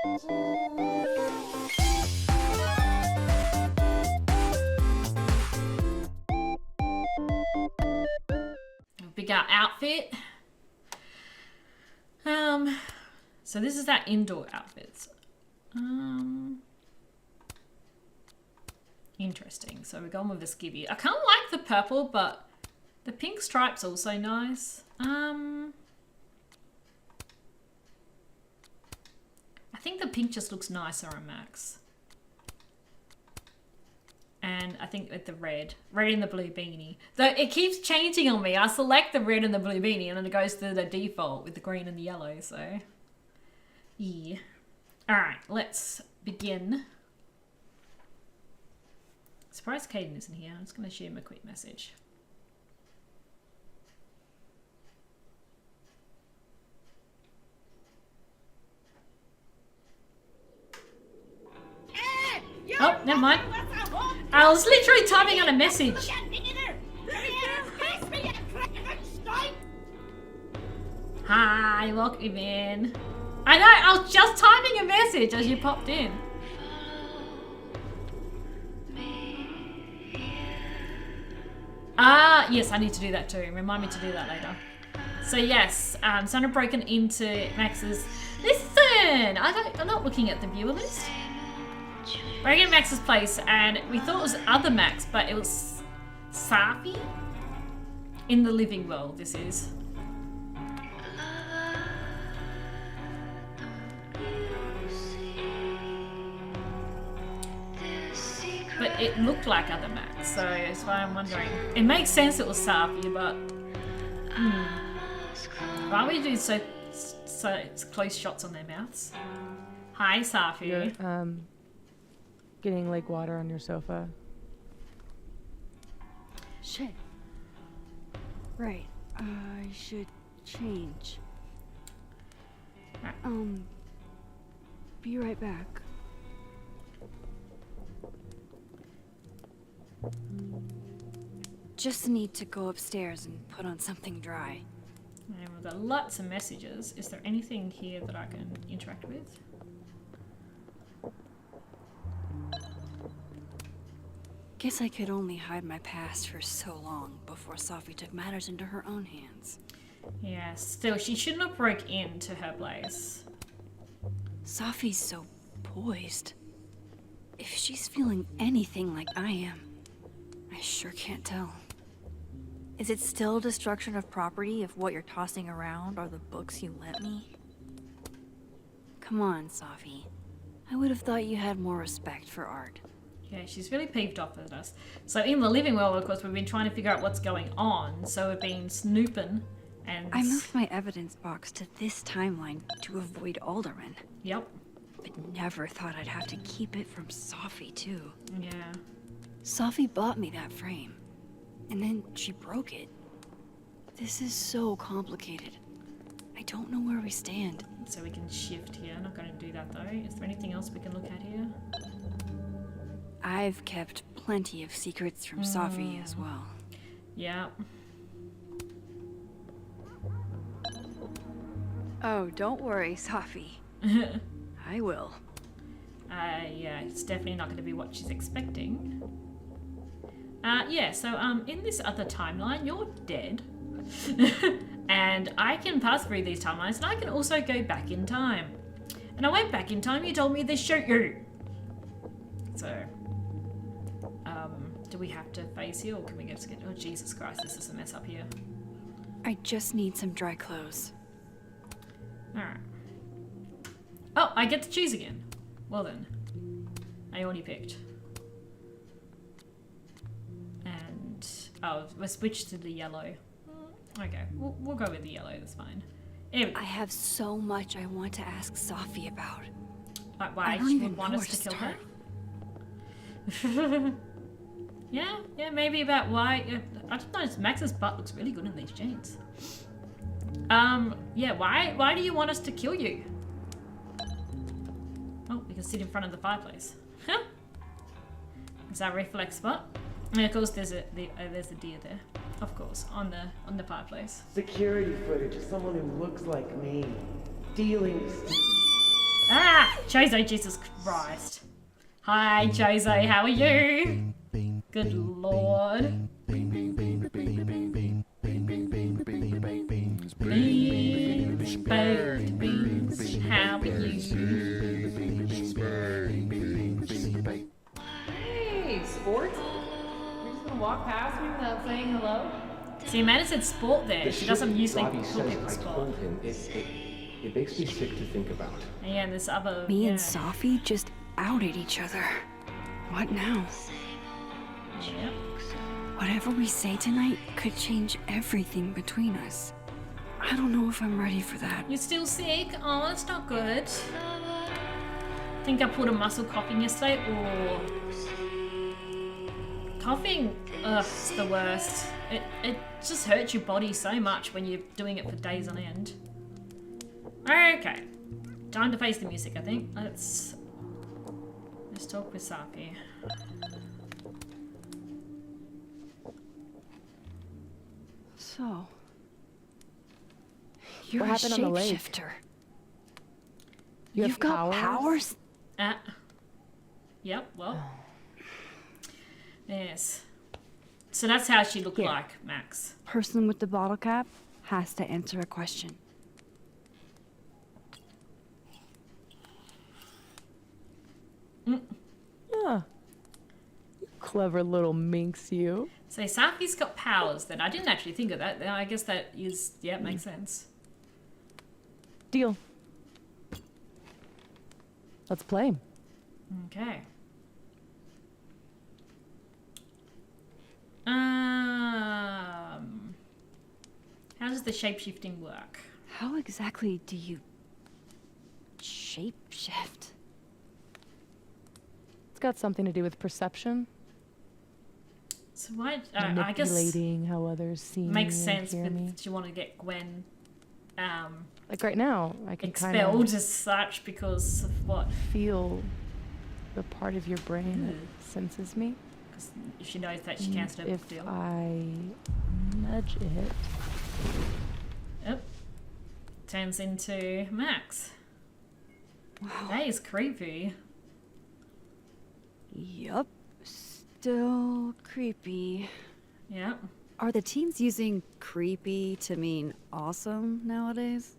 Pick our outfit. So this is our indoor outfits. Interesting. So we're going with the skivvy. I kind of like the purple, but the pink stripe's also nice. I think the pink just looks nicer on Max. And I think with the red and the blue beanie. Though it keeps changing on me. I select the red and the blue beanie and then it goes to the default with the green and the yellow, so yeah. Alright, let's begin. Surprised Caden isn't here. I'm just going to shoot him a quick message. Oh, never mind. I was literally typing on a message. Hi, welcome in. I know, I was just typing a message as you popped in. Yes, I need to do that too. Remind me to do that later. So yes, Sandra broken into Max's. Listen, I'm not looking at the viewer list. Breaking into Max's place, and we thought it was other Max, but it was Safi in the living world. This is. But it looked like other Max, so that's why I'm wondering. It makes sense it was Safi, but why would you do so close shots on their mouths? Hi, Safi. You're getting lake water on your sofa. Shit. Right. I should change. Be right back. Just need to go upstairs and put on something dry. And we've got lots of messages. Is there anything here that I can interact with? Guess I could only hide my past for so long before Safi took matters into her own hands. Yeah, still, she shouldn't have broke into her place. Safi's so poised. If she's feeling anything like I am, I sure can't tell. Is it still destruction of property if what you're tossing around are the books you lent me? Come on, Safi. I would have thought you had more respect for art. Yeah, she's really peeved off at us. So in the living world, of course, we've been trying to figure out what's going on. So we've been snooping and... I moved my evidence box to this timeline to avoid Alderman. Yep. But never thought I'd have to keep it from Safi, too. Yeah. Safi bought me that frame, and then she broke it. This is so complicated. I don't know where we stand. So we can shift here. I'm not going to do that, though. Is there anything else we can look at here? I've kept plenty of secrets from Safi as well. Yeah. Oh, don't worry, Safi. I will. Yeah, it's definitely not going to be what she's expecting. Yeah, so in this other timeline, you're dead. And I can pass through these timelines, and I can also go back in time. And I went back in time, you told me to shoot you. So, do we have to face here, or can we just get... Oh, Jesus Christ, this is a mess up here. I just need some dry clothes. Alright. Oh, I get to choose again. Well then. I already picked. And... Oh, we're switched to the yellow. Okay, we'll go with the yellow, that's fine. I have so much I want to ask Safi about. Like why she would want us to kill her? Yeah, maybe about why... I don't know, Max's butt looks really good in these jeans. Yeah, why do you want us to kill you? Oh, we can sit in front of the fireplace. Huh? Is that a reflex spot? And of course there's a deer there. Of course, on the fireplace. Security footage of someone who looks like me. Dealing Ah! Jozo, Jesus Christ. Hi, Jozo, how are you? Good lord. Beans, baked beans, how are you? Hey, sports? You're just gonna walk past me without saying hello? See, Amanda said sport there. She doesn't usually Robbie call says people I sport. told him it makes me sick to think about. And yeah, and this other. Me yeah. and Safi just outed each other. What now? Yep. Whatever we say tonight could change everything between us. I don't know if I'm ready for that. You're still sick? Oh, that's not good. Think I pulled a muscle coughing yesterday, or coughing? Ugh, it's the worst. It just hurts your body so much when you're doing it for days on end. Okay, time to face the music. I think let's talk with Safi. So, you're What a happened on the lake? shapeshifter. You have You've got powers? Yep. Well, yes. So that's how she looked Here. like, Max. Person with the bottle cap has to answer a question. Yeah. Clever little minx, you. So Safi's got powers. Then I didn't actually think of that. I guess that is makes sense. Deal. Let's play. Okay. How does the shape-shifting work? How exactly do you shapeshift? It's got something to do with perception. So why? I guess Manipulating how others see makes me sense. and hear me. But you want to get Gwen Like right now, I can kind expelled of as such because of what? feel the part of your brain that senses me. Because if she knows that she can't If feel. I nudge it, Yep. Turns into Max. Wow. That is creepy. Yup. Still creepy. Yep. Are the teens using creepy to mean awesome nowadays?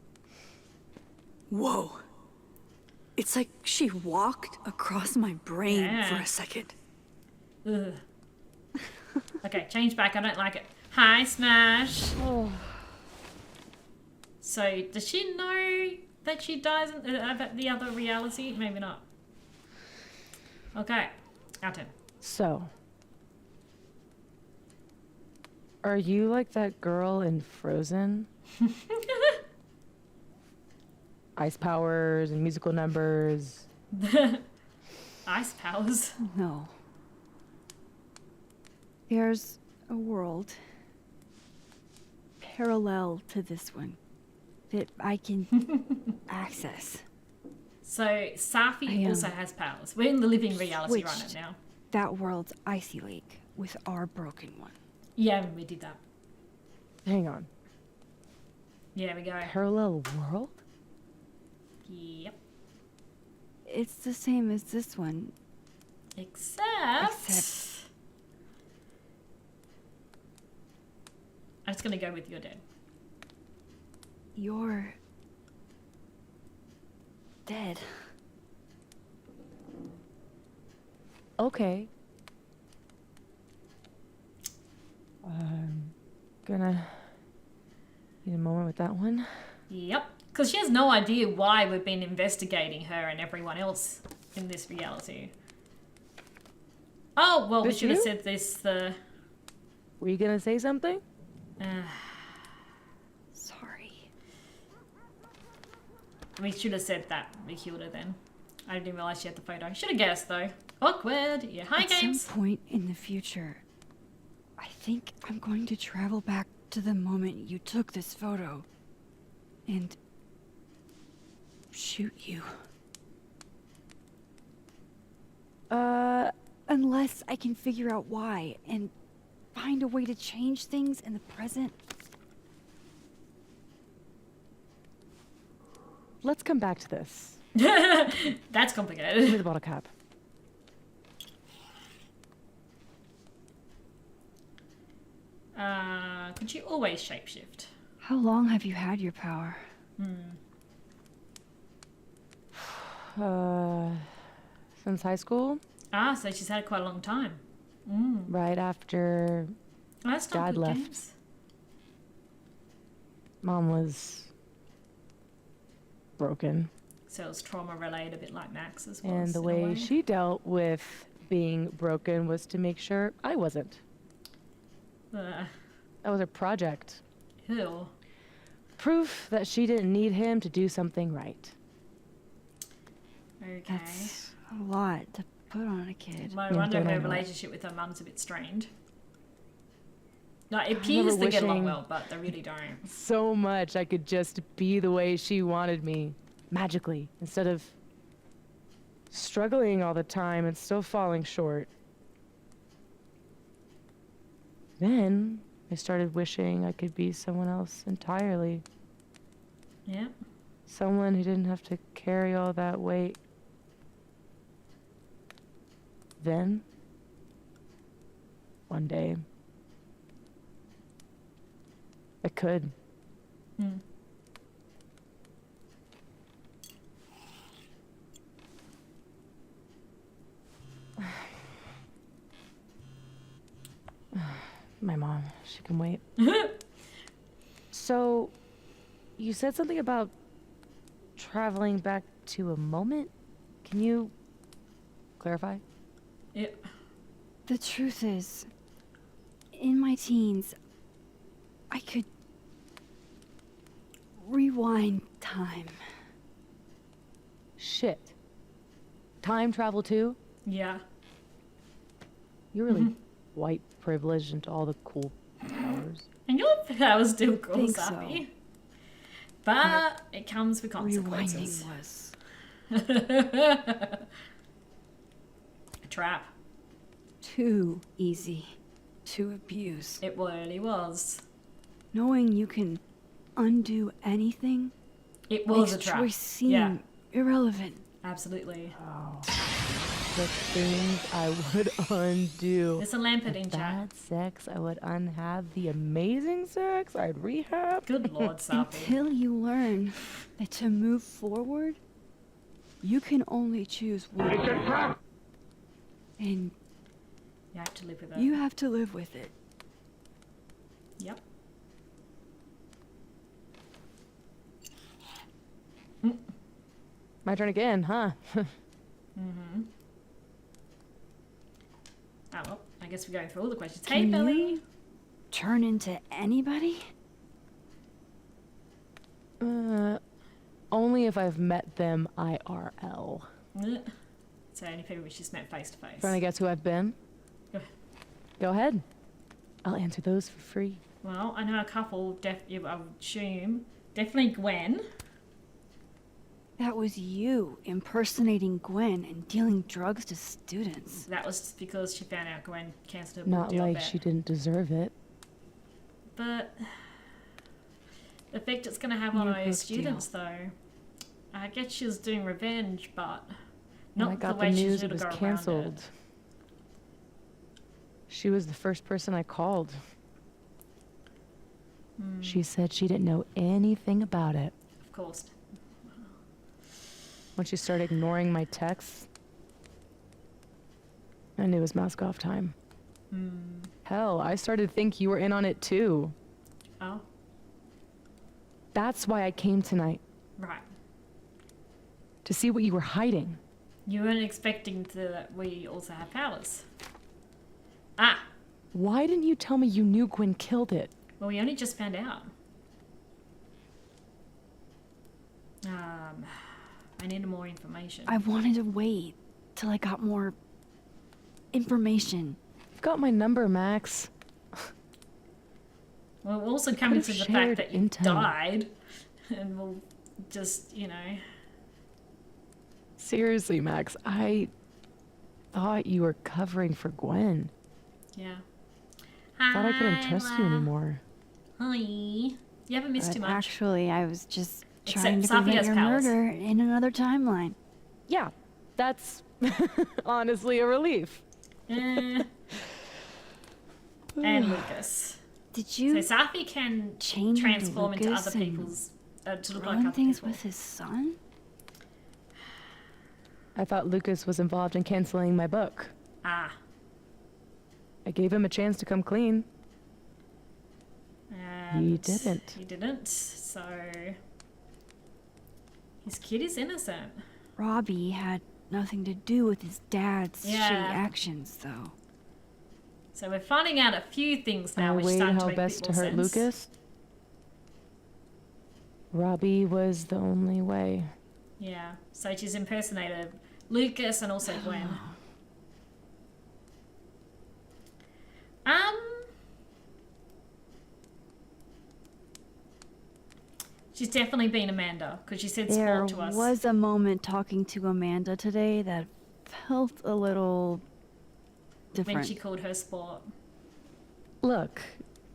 Whoa. It's like she walked across my brain for Yeah. a second. Ugh. Okay, change back. I don't like it. Hi, Smash. oh, So, does she know that she dies in the other reality? Maybe not. Okay, our turn. so. Are you like that girl in Frozen? Ice powers and musical numbers. Ice powers. No. There's a world parallel to this one that I can access. So, Safi I, also has powers. We're in the living reality right switched. now. That world's icy lake with our broken one. Yeah, we did that. Hang on. Yeah, we go. Parallel world? Yep. It's the same as this one. Except... I'm just gonna go with your dead. You're dead. Okay. Gonna need a moment with that one. Yep. Because she has no idea why we've been investigating her and everyone else in this reality. Oh, well, we This should have you? said this, Were you gonna say something? Sorry. we should have said that we killed her then. I didn't realise she had the photo. Should have guessed, though. Awkward. Yeah, hi, At games. some point in the future, I think I'm going to travel back to the moment you took this photo and shoot you. Unless I can figure out why and find a way to change things in the present. Let's come back to this. That's Give me complicated. the bottle cap. Could you always shapeshift? How long have you had your power? Since high school, Ah, so she's had it quite a long time. right after Oh, that's not Dad good, left. James. Mom was broken. So it was trauma related, a bit like Max as well. And the way she dealt with being broken was to make sure I wasn't. That was her project. Ew. Proof that she didn't need him to do something right. Okay. That's a lot to put on a kid. I Yeah, wonder if don't I her know it. relationship with her mum's a bit strained. No, it remember appears they get along wishing- well, but they really don't. So much I could just be the way she wanted me, magically, instead of struggling all the time and still falling short. Then I started wishing I could be someone else entirely. Yeah. Someone who didn't have to carry all that weight. Then, one day, I could. Hmm. My mom, she can wait. So, you said something about traveling back to a moment? Can you clarify? Yeah. The truth is, in my teens, I could rewind time. Shit. Time travel too? Yeah. You're really white privileged into all the cool powers. And your power's still cool, Think Safi. so. But it comes with Rewinding consequences. was A trap. too easy to abuse. It really was. Knowing you can undo anything It was makes a trap. choice seem Yeah, irrelevant. absolutely. The things I would undo. There's a Lampert in chat. Bad sex, I would unhave. The amazing sex, I'd rehab. Good lord, Safi. Until you learn that to move forward, you can only choose one. And You have to live with it. you have to live with it. Yep. My turn again, huh? Oh well, I guess we're going through all the questions. Hey, Can Billy. you turn into anybody? Only if I've met them IRL. So only people we just met face to face. Trying to guess who I've been? Go. Go ahead. I'll answer those for free. Well, I know a couple. I would assume definitely Gwen. That was you impersonating Gwen and dealing drugs to students. That was just because she found out Gwen cancelled her book Not deal like bet. she didn't deserve it. But the effect it's going to have on Your our book students, though. I guess she was doing revenge, but When I not the got way the she news should it have was gone around canceled. it. She was the first person I called. She said she didn't know anything about it. Of course. When she started ignoring my texts, I knew it was mask off time. Hell, I started to think you were in on it too. Oh, That's why I came tonight, right. to see what you were hiding. You weren't expecting that we also have powers. Ah, Why didn't you tell me you knew Gwen killed it? well, we only just found out. I needed more information. I wanted to wait till I got more information. You've got my number, Max. Well, we're also coming to could've the fact shared that you intel. died, and we'll just, Seriously, Max, I thought you were covering for Gwen. yeah. Thought I couldn't trust you La. anymore. Hi. You haven't missed too much. Actually, I was just trying to Safi prevent has your powers. murder in another timeline. Yeah, that's honestly a relief. And Lucas. Did So you Safi can change transform into Lucas other and people's to look like run other things people. with his son? I thought Lucas was involved in canceling my book. Ah. I gave him a chance to come clean. And He didn't. He didn't. So his kid is innocent. Robbie had nothing to do with his dad's Yeah. shitty actions, though. So we're finding out a few things now, I which weighed starting to how make best a to bit more hurt sense. Lucas. Robbie was the only way. Yeah. So she's impersonated Lucas and also Gwen. She's definitely been Amanda because she said There sport to us. was a moment talking to Amanda today that felt a little different. when she called her sport. Look,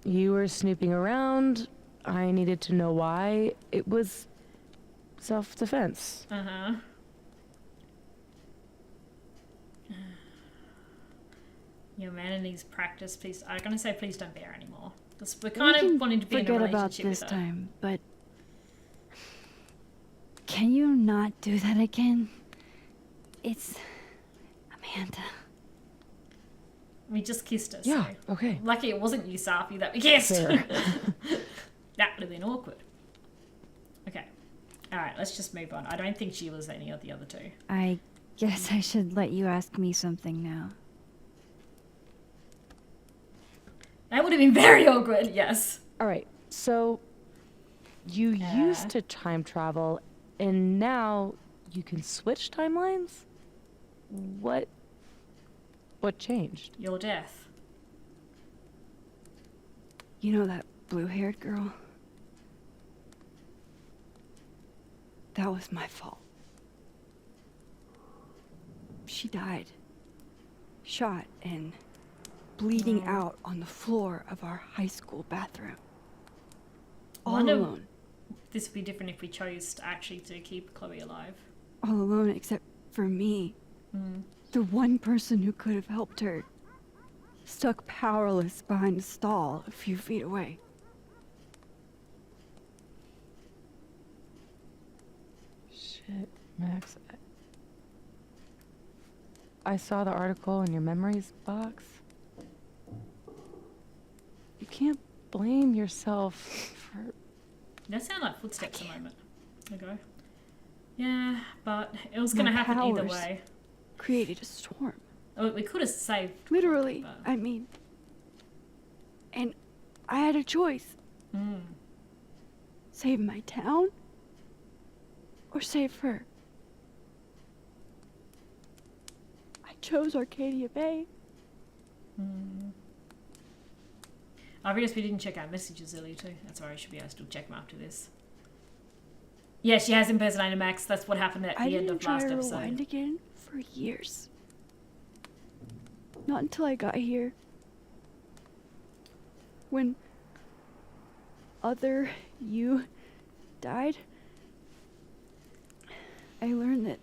you were snooping around. I needed to know why. It was self-defense. Uh-huh. Your man needs practice, please. I'm gonna say please don't bear anymore. Because we're kind We of can wanting to be in a forget relationship about this with her. time, but can you not do that again? It's Amanda. We just kissed her. Yeah, So. okay. Lucky it wasn't you, Safi, that we kissed. Fair. That would have been awkward. Okay. Alright, let's just move on. I don't think she was any of the other two. I guess I should let you ask me something now. That would have been very awkward, yes. All right, so you used to time travel, and now you can switch timelines? What changed? Your death. You know that blue-haired girl? That was my fault. She died. Shot and bleeding out on the floor of our high school bathroom. All Wonder- alone. This would be different if we chose to actually to keep Chloe alive. All alone except for me. The one person who could have helped her. Stuck powerless behind a stall a few feet away. Shit, Max. I saw the article in your memories box. You can't blame yourself for... That sound like footsteps a moment ago. Yeah, but it was going to My happen either powers. way. Created a storm. Oh, we could have saved. Literally, but- I mean. And I had a choice. Save my town or save her. I chose Arcadia Bay. I realized we didn't check our messages earlier too. That's alright, should be able to still check them after this. Yeah, she has impersonated Max. That's what happened at I the end didn't of try last to rewind episode. again for years. Not until I got here. When other you died, I learned that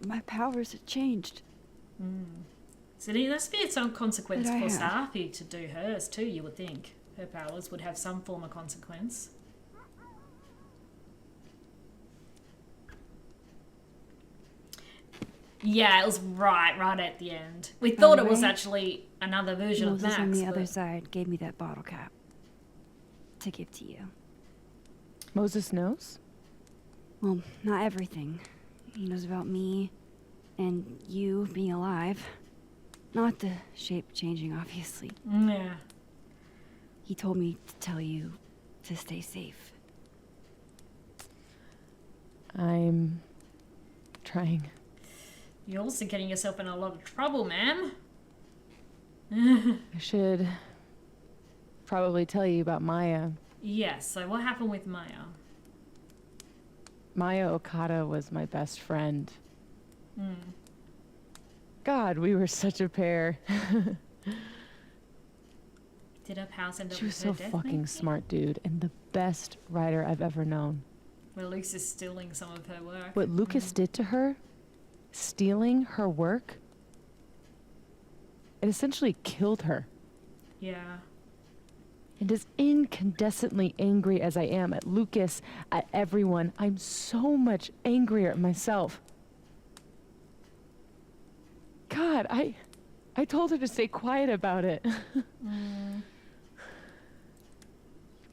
my powers had changed. So there must be some consequence But I for have. Safi to do hers too, you would think. Her powers would have some form of consequence. Yeah, it was right at the end. We thought the it was way, actually another version of Moses Max. on the other but- side gave me that bottle cap to give to you. Moses knows? Well, not everything. He knows about me and you being alive. Not the shape changing, obviously. Yeah. He told me to tell you to stay safe. I'm trying. You're also getting yourself in a lot of trouble, ma'am. I should probably tell you about Maya. Yes, so what happened with Maya? Maya Okada was my best friend. God, we were such a pair. Did her powers end up She was with her so death, fucking maybe? smart, dude, and the best writer I've ever known. Where Luke's is stealing some of her work. What Lucas did to her, stealing her work, it essentially killed her. Yeah. And as incandescently angry as I am at Lucas, at everyone, I'm so much angrier at myself. God, I told her to stay quiet about it.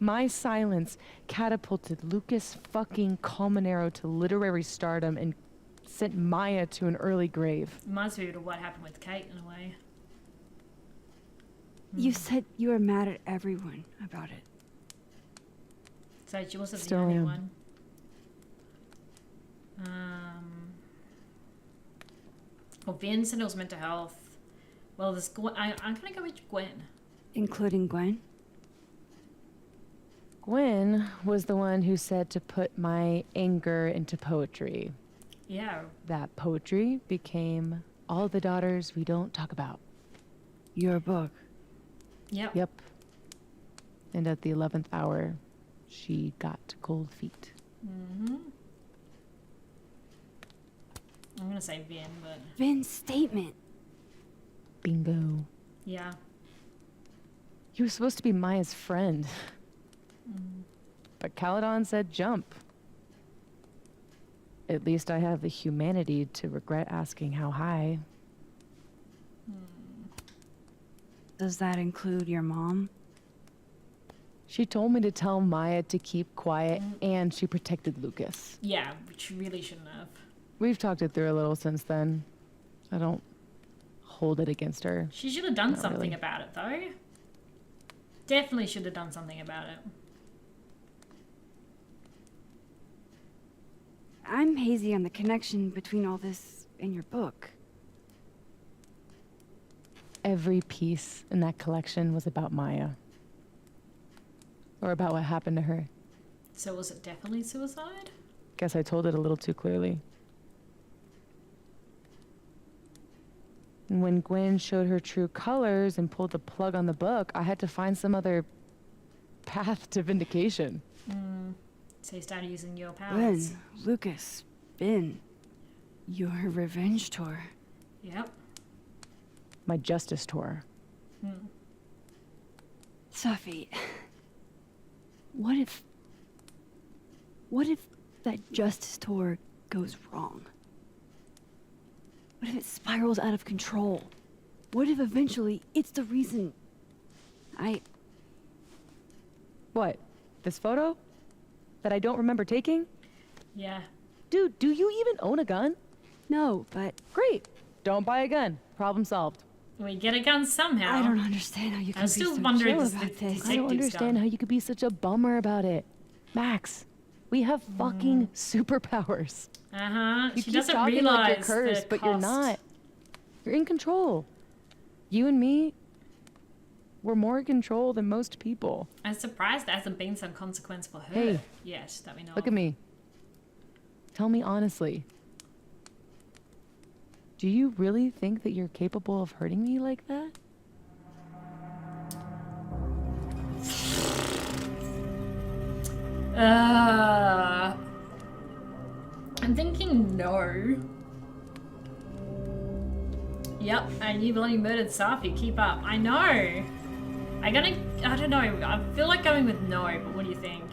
My silence catapulted Lucas fucking Colmenero to literary stardom and sent Maya to an early grave. Reminds me of what happened with Kate in a way. You said you were mad at everyone about it. So she wasn't Still the only am. one. Well, Vin said it was mental health. Well, there's Gwen. I'm gonna go with Gwen. Including Gwen? Gwen was the one who said to put my anger into poetry. Yeah. That poetry became All the Daughters We Don't Talk About. Your book. Yep. Yep. And at the 11th hour, she got cold feet. I'm gonna say Vin, but Vin's statement. Bingo. yeah. You were supposed to be Maya's friend. But Caledon said jump. At least I have the humanity to regret asking how high. Does that include your mom? She told me to tell Maya to keep quiet, and she protected Lucas. Yeah, which really shouldn't have. We've talked it through a little since then. I don't hold it against her. She should have done Not something really. about it, though. Definitely should have done something about it. I'm hazy on the connection between all this and your book. Every piece in that collection was about Maya. Or about what happened to her. So was it definitely suicide? Guess I told it a little too clearly. And when Gwen showed her true colors and pulled the plug on the book, I had to find some other path to vindication. So you started using your Gwen, powers. Lucas, Ben, your revenge tour. Yep. My justice tour. Safi, what if that justice tour goes wrong? What if it spirals out of control? What if eventually it's the reason What? This photo? That I don't remember taking? Yeah. Dude, do you even own a gun? No, but Great. Don't buy a gun. Problem solved. We get a gun somehow. I don't understand how you can I'm be still so wondering chill this- about this- this. this- I don't Detective's understand gun. how you could be such a bummer about it. Max, we have fucking superpowers. Uh-huh. You She keep doesn't talking realize like you're cursed, the but you're cost. not. You're in control. You and me, we're more in control than most people. I'm surprised there hasn't been some consequence for her. Hey. Yes, that we know Look of. at me. Tell me honestly. Do you really think that you're capable of hurting me like that? I'm thinking no. Yep, and you bloody murdered Safi. Keep up. I know. I don't know. I feel like going with no, but what do you think?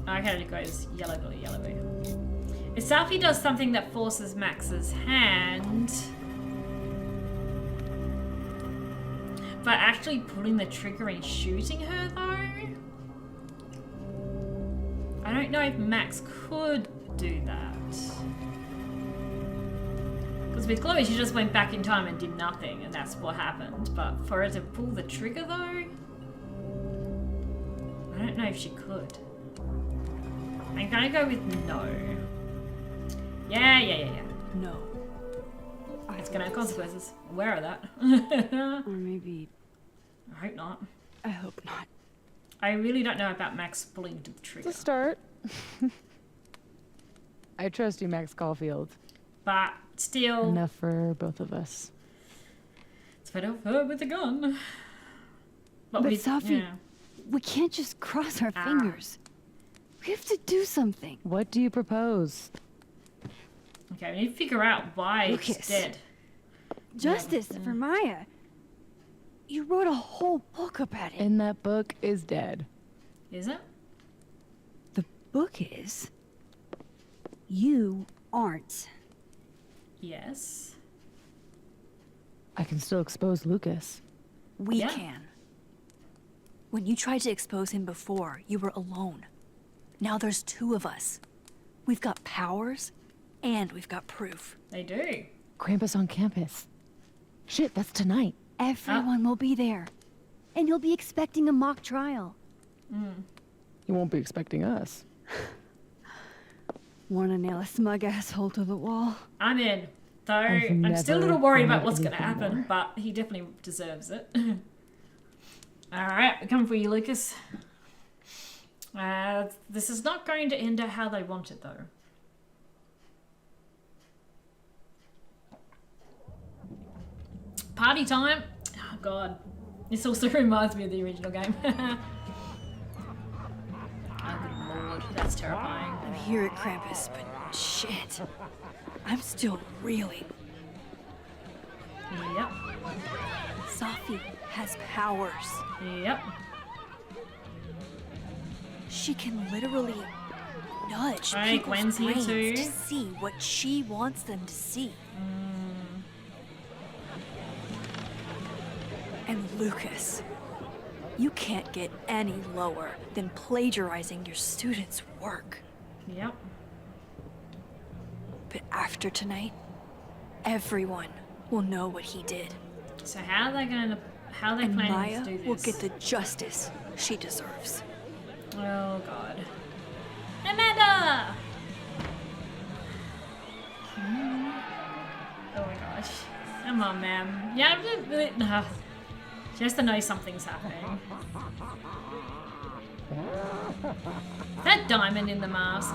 Okay, it goes yellow, blue, yellow, blue. If Safi does something that forces Max's hand, but actually pulling the trigger and shooting her though, I don't know if Max could do that. Because with Chloe, she just went back in time and did nothing, and that's what happened. But for her to pull the trigger though, I don't know if she could. I'm gonna go with no. Yeah. No. It's gonna have consequences. Aware of that. Or maybe, I hope not. I hope not. I really don't know about Max pulling the It's trigger. a start. I trust you, Max Caulfield. But still, Enough for both of us. it's better for her with a gun. But we, Safi- yeah. We can't just cross our fingers. We have to do something. What do you propose? Okay, we need to figure out why Lucas. it's dead. Justice for Maya. You wrote a whole book about it. And that book is dead. Is it? The book is. You aren't. Yes. I can still expose Lucas. We Yeah. can. When you tried to expose him before, you were alone. Now there's two of us. We've got powers, and we've got proof. They do. Krampus on campus. Shit, that's tonight. Everyone will be there. And you'll be expecting a mock trial. You won't be expecting us. Wanna nail a smug asshole to the wall? I'm in. Though I've I'm still a never little worried about wanted what's going to anything happen, more. but he definitely deserves it. Alright, we're coming for you, Lucas. This is not going to end up how they want it, though. Party time! Oh, God. This also reminds me of the original game. Oh, good lord. That's terrifying. I'm here at Krampus, but shit. I'm still reeling. Yep. Safi has powers. Yep. She can literally nudge Right, people's Gwen's here brains too. to see what she wants them to see. And Lucas, you can't get any lower than plagiarizing your students' work. Yep. But after tonight, everyone will know what he did. So how are they And planning Maya to do this? will get the justice she deserves. Oh god. Amanda! Oh my gosh. Come on, ma'am. Yeah, she has to know something's happening. That diamond in the mask.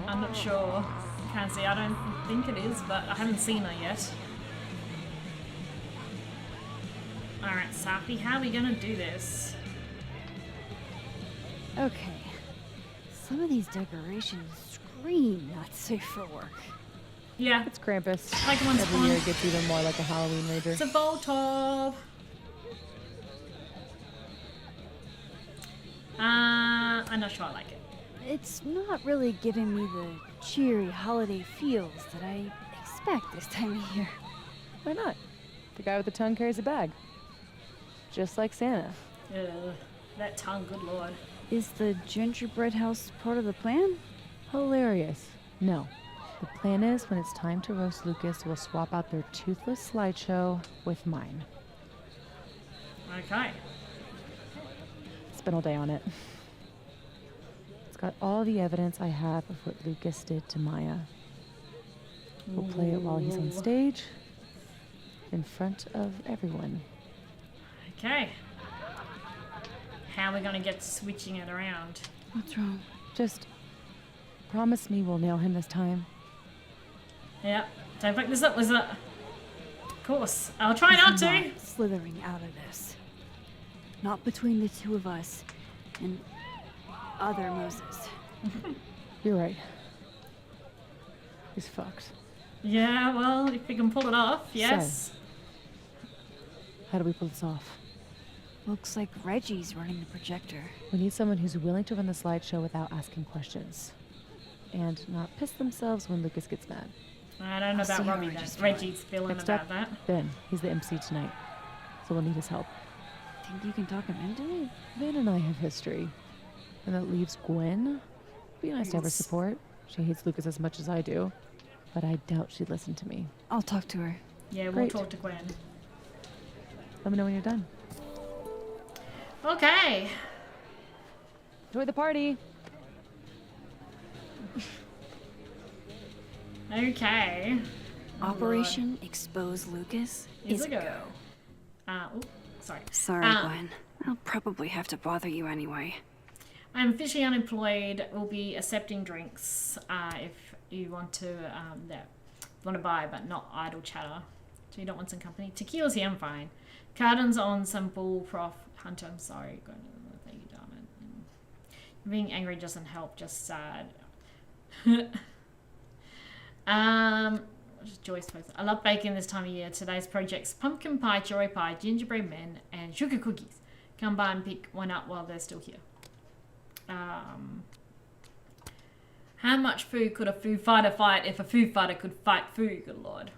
I'm not sure. Can't see. I don't think it is, but I haven't seen her yet. Alright, Safi, how are we gonna do this? Okay. Some of these decorations scream not safe for work. Yeah, It's Krampus. like one's Every fun. year it gets even more like a Halloween rager. It's a Voltov. I'm not sure I like it. It's not really giving me the cheery holiday feels that I expect this time of year. Why not? The guy with the tongue carries a bag. Just like Santa. Ugh, that tongue, good lord. Is the gingerbread house part of the plan? Hilarious. No. The plan is when it's time to roast Lucas, we'll swap out their toothless slideshow with mine. Okay. Spent all day on it. It's got all the evidence I have of what Lucas did to Maya. We'll play it while he's on Ooh. stage, in front of everyone. Okay. How are we gonna get switching it around? What's wrong? Just promise me we'll nail him this time. Yep. Don't fuck this up, was it? Of course. I'll try not to. Not slithering out of this. Not between the two of us and other Moses. You're right. He's fucked. Yeah, well, if we can pull it off, yes. How do we pull this off? Looks like Reggie's running the projector. We need someone who's willing to run the slideshow without asking questions. And not piss themselves when Lucas gets mad. I don't know I'll about see how Robbie then. Reggie's doing. Reggie's feeling Next about up, that. Ben. He's the MC tonight. So we'll need his help. Think you can talk him into it? Ben and I have history. And that leaves Gwen. Be nice to have her Yes. support. She hates Lucas as much as I do. But I doubt she'd listen to me. I'll talk to her. Yeah, we'll Great. talk to Gwen. Let me know when you're done. Okay. Enjoy the party! Okay. Operation Expose Lucas is Is a go. Oops, sorry. Sorry, Ah. Gwen. I'll probably have to bother you anyway. I'm officially unemployed. Will be accepting drinks if you want to buy, but not idle chatter. So you don't want some company. Tequila's here, I'm fine. Carden's on some bull prof hunter. I'm sorry. Thank you, darling. Being angry doesn't help, just sad. Just Joyce post. I love baking this time of year. Today's projects: pumpkin pie, churro pie, gingerbread men, and sugar cookies. Come by and pick one up while they're still here. How much food could a food fighter fight if a food fighter could fight food? Good lord.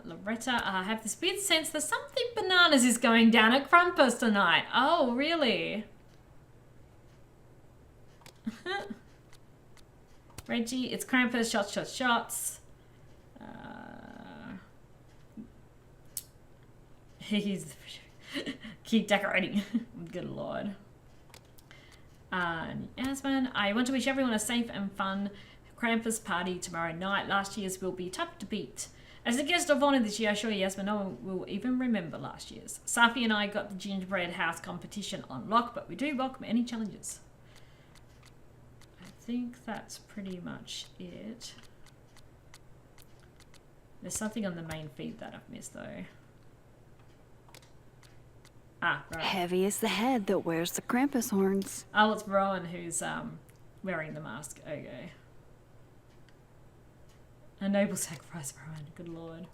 Loretta, I have this weird sense that something bananas is going down at Krampus tonight. Oh, really? Reggie, it's Krampus, shots, shots, shots. He's keep decorating. Good lord. Yasmin, I want to wish everyone a safe and fun Krampus party tomorrow night. Last year's will be tough to beat. As a guest of honor this year, I assure you, Yasmin, no one will even remember last year's. Safi and I got the gingerbread house competition on lock, but we do welcome any challenges. I think that's pretty much it. There's something on the main feed that I've missed, though. Ah, right. Heavy is the head that wears the Krampus horns. Oh, it's Rowan who's wearing the mask. Okay. A noble sacrifice, Rowan. Good lord.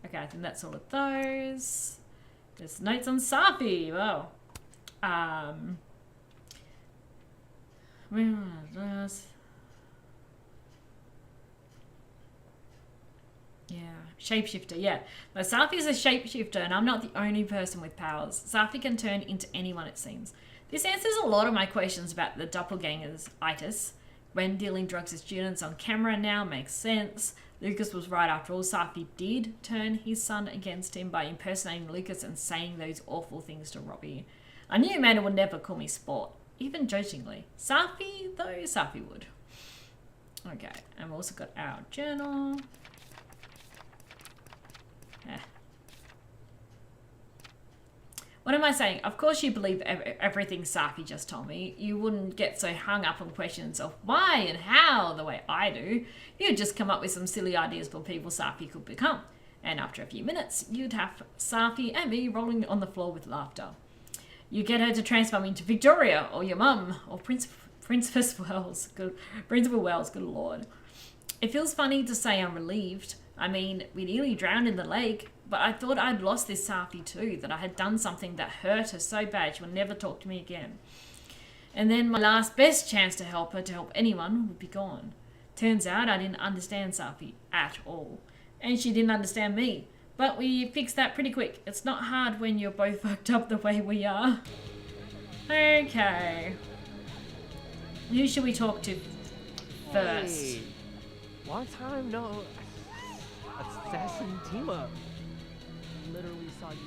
Okay, I think that's all of those. There's notes on Safi. Wow. Yeah, shapeshifter, yeah. But Safi is a shapeshifter, and I'm not the only person with powers. Safi can turn into anyone, it seems. This answers a lot of my questions about the doppelgangers itis. When dealing drugs to students on camera now makes sense. Lucas was right after all. Safi did turn his son against him by impersonating Lucas and saying those awful things to Robbie. I knew Amanda would never call me sport, even jokingly. Safi, though, Safi would. Okay, and we've also got our journal. What am I saying? Of course you believe everything Safi just told me. You wouldn't get so hung up on questions of why and how the way I do. You'd just come up with some silly ideas for people Safi could become. And after a few minutes, you'd have Safi and me rolling on the floor with laughter. You get her to transform into Victoria or your mum or Princess Wells. Principal Wells, good lord. It feels funny to say I'm relieved. I mean, we nearly drowned in the lake, but I thought I'd lost this Safi too, that I had done something that hurt her so bad she would never talk to me again. And then my last best chance to help her, to help anyone, would be gone. Turns out I didn't understand Safi at all. And she didn't understand me. But we fixed that pretty quick. It's not hard when you're both fucked up the way we are. Okay. Who should we talk to first? Hey, long time no assassin team up. Literally saw you.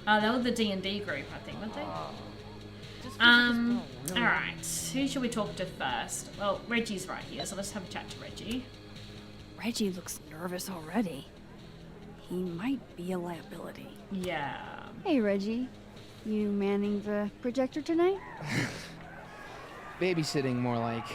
Oh, that was the D&D group, I think, weren't they? Really Alright. Who should we talk to first? Well, Reggie's right here, so let's have a chat to Reggie. Reggie looks nervous already. He might be a liability. Yeah. Hey, Reggie. You manning the projector tonight? Babysitting, more like.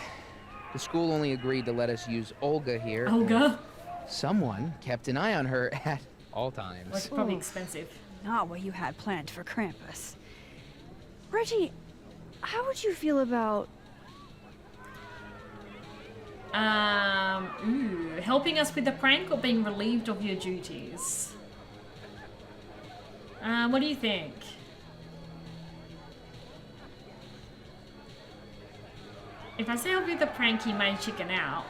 The school only agreed to let us use Olga here. Olga? Someone kept an eye on her at all times. Well, it's probably Ooh. expensive. Not what you had planned for Krampus. Reggie, how would you feel about... Helping us with the prank or being relieved of your duties? What do you think? If I say help with the prank, he may chicken out.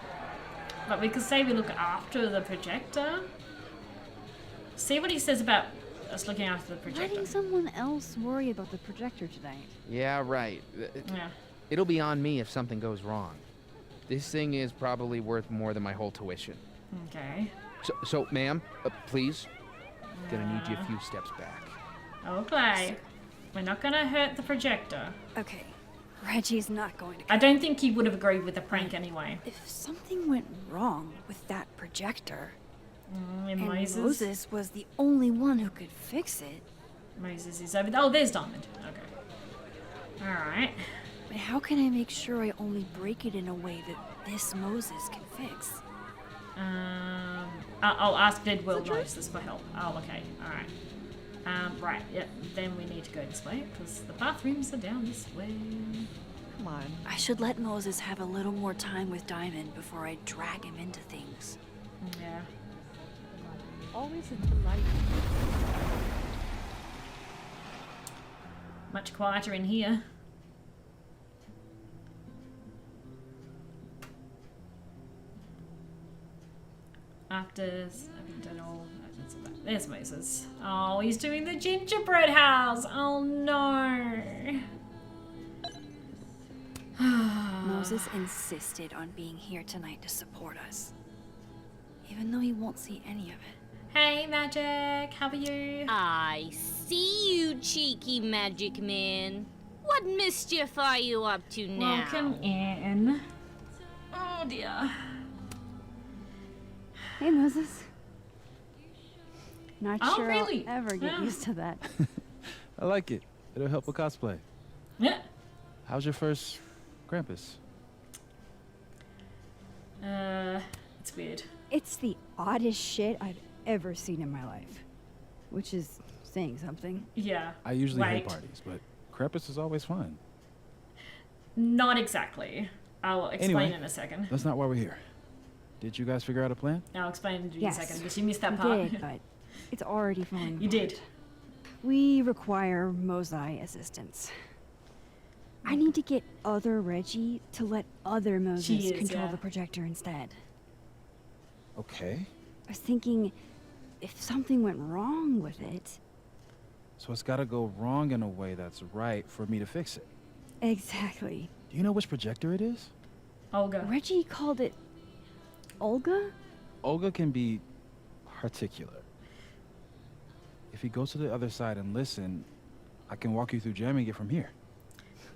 But we could say we look after the projector. See what he says about us looking after the projector. letting someone else worry about the projector tonight? Yeah, right. Yeah. It'll be on me if something goes wrong. This thing is probably worth more than my whole tuition. Okay. So ma'am, please. Gonna need you a few steps back. Okay. We're not gonna hurt the projector. Okay, Reggie's not going to... I don't think he would have agreed with the prank anyway. If something went wrong with that projector, And and Moses. Moses was the only one who could fix it, Moses is over there. Oh, there's Diamond. Okay. Alright. but how can I make sure I only break it in a way that this Moses can fix? I'll ask Dead World Moses for help. Oh, okay. Alright. Right, yep, then we need to go this way, because the bathrooms are down this way. Come on. I should let Moses have a little more time with Diamond before I drag him into things. Yeah. Always a delight. Much quieter in here. After having done all... There's Moses. Oh, he's doing the gingerbread house. Oh, no. Moses insisted on being here tonight to support us. Even though he won't see any of it. Hey, Magic. How are you? I see you, cheeky magic man. What mischief are you up to now? Welcome in. Oh, dear. Hey, Moses. Not Oh, sure really? I'll ever get Yeah. used to that. I like it. It'll help with cosplay. Yeah. How's your first Krampus? It's weird. It's the oddest shit I've ever seen in my life. Which is saying something. Yeah. I usually hate Wait. parties, but Krampus is always fun. Not exactly. I'll explain Anyway. in a second. That's not why we're here. Did you guys figure out a plan? I'll explain in Yes. a second, but you missed that We part. did, but it's already falling You apart. did. We require Mosai assistance. I need to get other Reggie to let other Moses She is, control yeah. the projector instead. Okay. I was thinking, if something went wrong with it... So it's gotta go wrong in a way that's right for me to fix it. Exactly. Do you know which projector it is? Olga. Reggie called it... Olga? Olga can be particular. If you go to the other side and listen, I can walk you through jamming it from here.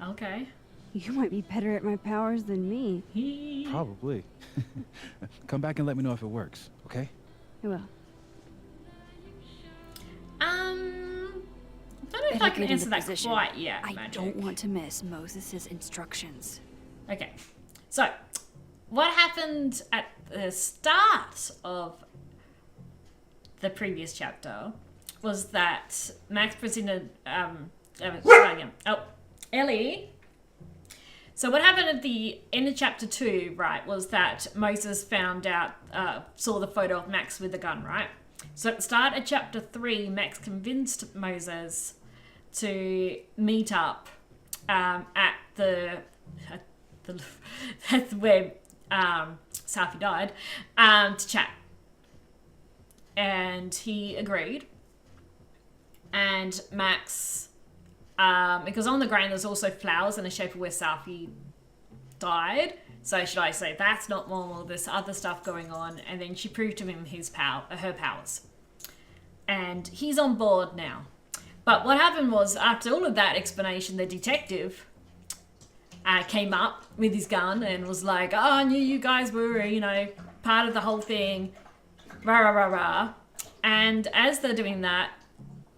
Okay. You might be better at my powers than me. Probably. Come back and let me know if it works, okay? I will. I don't know if Better I can get answer into that position. quite yet, I Magic. don't want to miss Moses' instructions. Okay. So, what happened at the start of the previous chapter was that Max presented, start again. Oh, Ellie. So what happened at the end of chapter 2, right, was that Moses found out, saw the photo of Max with the gun, right? So at the start of chapter 3, Max convinced Moses to meet up at the that's where Safi died, to chat. And he agreed. And Max, because on the ground there's also flowers in the shape of where Safi died. So should I say that's not normal, there's other stuff going on. And then she proved to him her powers. And he's on board now. But what happened was, after all of that explanation, the detective came up with his gun and was like, oh, I knew you guys were, part of the whole thing. Rah, rah, rah, rah. And as they're doing that,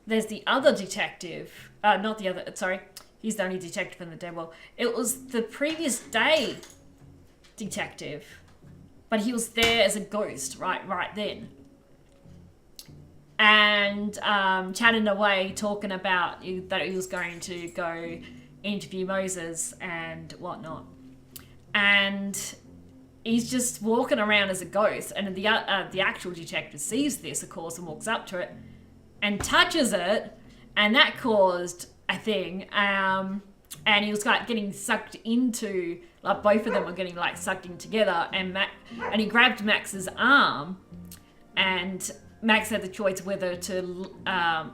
there's the other detective. He's the only detective in the dead world. It was the previous day detective. But he was there as a ghost right then. And chatting away, talking about that he was going to go interview Moses and whatnot. And he's just walking around as a ghost. And the actual detective sees this, of course, and walks up to it and touches it. And that caused a thing. And he was like getting sucked into, like both of them were getting like sucked in together. And he grabbed Max's arm, and Max had the choice whether to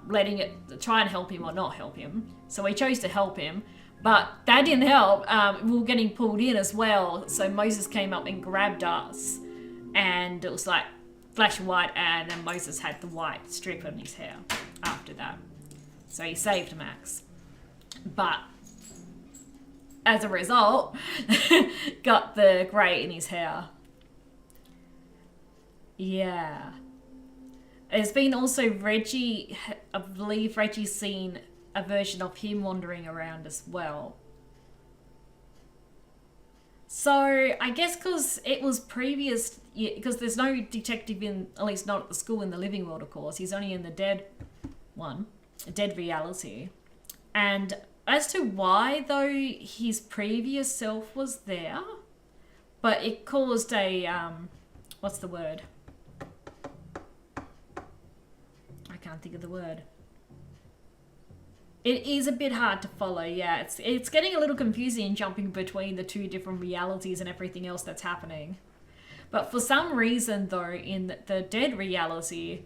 letting it try and help him or not help him. So he chose to help him, but that didn't help. We were getting pulled in as well. So Moses came up and grabbed us, and it was like flash of white, and then Moses had the white strip on his hair after that. So he saved Max, but as a result, got the grey in his hair. Yeah. There's been also Reggie, I believe Reggie's seen a version of him wandering around as well. So I guess because it was previous, because there's no detective in, at least not at the school in the living world, of course. He's only in the dead one. dead reality. And as to why, though, his previous self was there, but it caused a, what's the word? I can't think of the word. It is a bit hard to follow, yeah. It's getting a little confusing jumping between the two different realities and everything else that's happening. But for some reason, though, in the dead reality,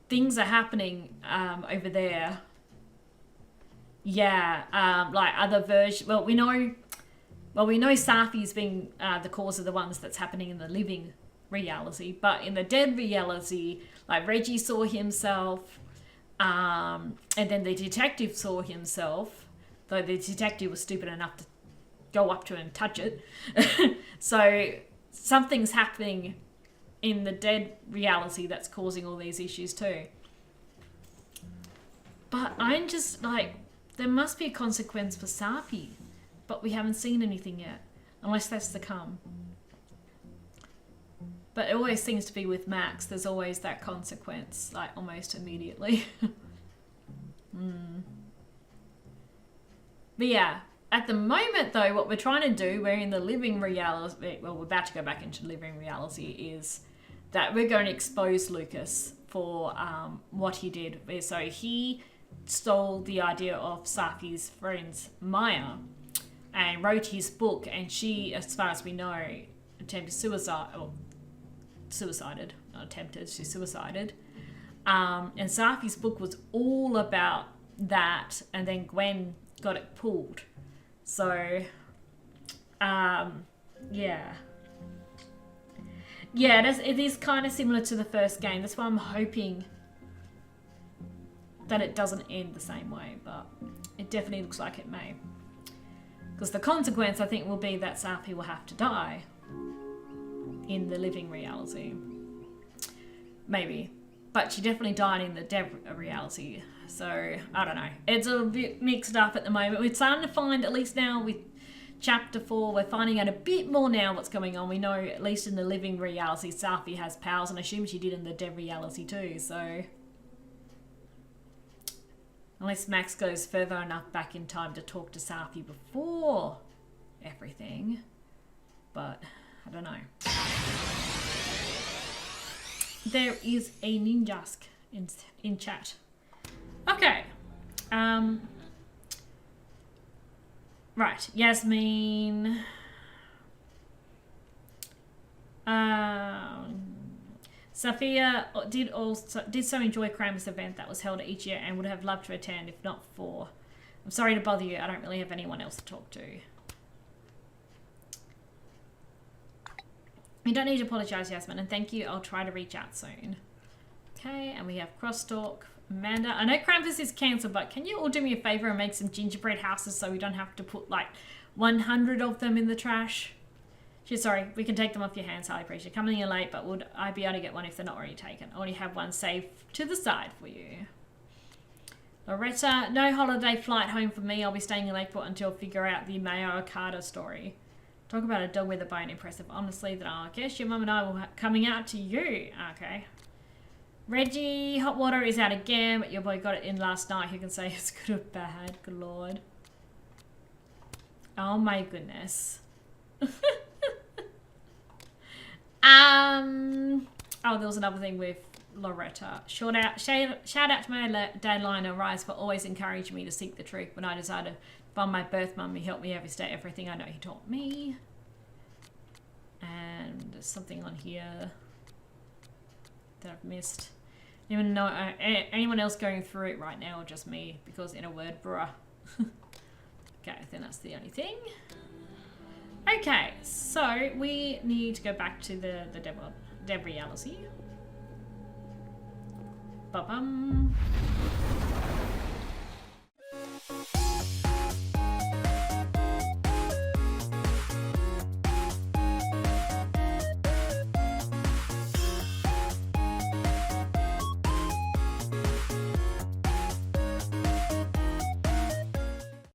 things are happening over there. Yeah, like other versions. Well, we know Safi's being the cause of the ones that's happening in the living reality, but in the dead reality, like Reggie saw himself, and then the detective saw himself, though the detective was stupid enough to go up to it and touch it. So something's happening in the dead reality that's causing all these issues too. But I'm just like, there must be a consequence for Safi, but we haven't seen anything yet, unless that's to come. But it always seems to be with Max, there's always that consequence, like almost immediately. But yeah, at the moment though, what we're trying to do, we're in the living reality, well, we're about to go back into living reality, is that we're going to expose Lucas for what he did. So he stole the idea of Safi's friend Maya and wrote his book, and she, as far as we know, attempted suicide, or suicided, not attempted, she suicided. And Safi's book was all about that, and then Gwen got it pulled. So, yeah. Yeah, it is kind of similar to the first game. That's why I'm hoping that it doesn't end the same way, but it definitely looks like it may. Because the consequence, I think, will be that Safi will have to die in the living reality. Maybe. But she definitely died in the dead reality. So, I don't know. It's a bit mixed up at the moment. We're starting to find, at least now with Chapter 4, we're finding out a bit more now what's going on. We know, at least in the living reality, Safi has powers, and I assume she did in the dead reality too, so... Unless Max goes further enough back in time to talk to Safi before everything. But, I don't know. There is a ninjask in chat. Okay. Right, Yasmin. Sophia did so enjoy Krampus event that was held each year and would have loved to attend if not for... I'm sorry to bother you, I don't really have anyone else to talk to. You don't need to apologise, Yasmin, and thank you, I'll try to reach out soon. Okay, and we have Crosstalk, Amanda. I know Krampus is cancelled, but can you all do me a favour and make some gingerbread houses so we don't have to put like 100 of them in the trash? Sorry, we can take them off your hands, highly appreciate it. Coming in late, but would I be able to get one if they're not already taken? I already have one saved to the side for you. Loretta, no holiday flight home for me. I'll be staying in Lakeport until I figure out the Mayo Okada story. Talk about a dog with a bone. Impressive. Honestly, that I guess your mum and I will coming out to you. Okay. Reggie, hot water is out again, but your boy got it in last night. Who can say it's good or bad? Good lord. Oh my goodness. Oh, there was another thing with Loretta. Shout out to my dad, Lionel Rice, for always encouraging me to seek the truth. When I decided to find my birth mum, he helped me every step, everything I know he taught me. And there's something on here that I've missed. Even know anyone else going through it right now, or just me? Because in a word, bruh. Okay, I think that's the only thing. Okay, so we need to go back to the dev reality. Ba-bum.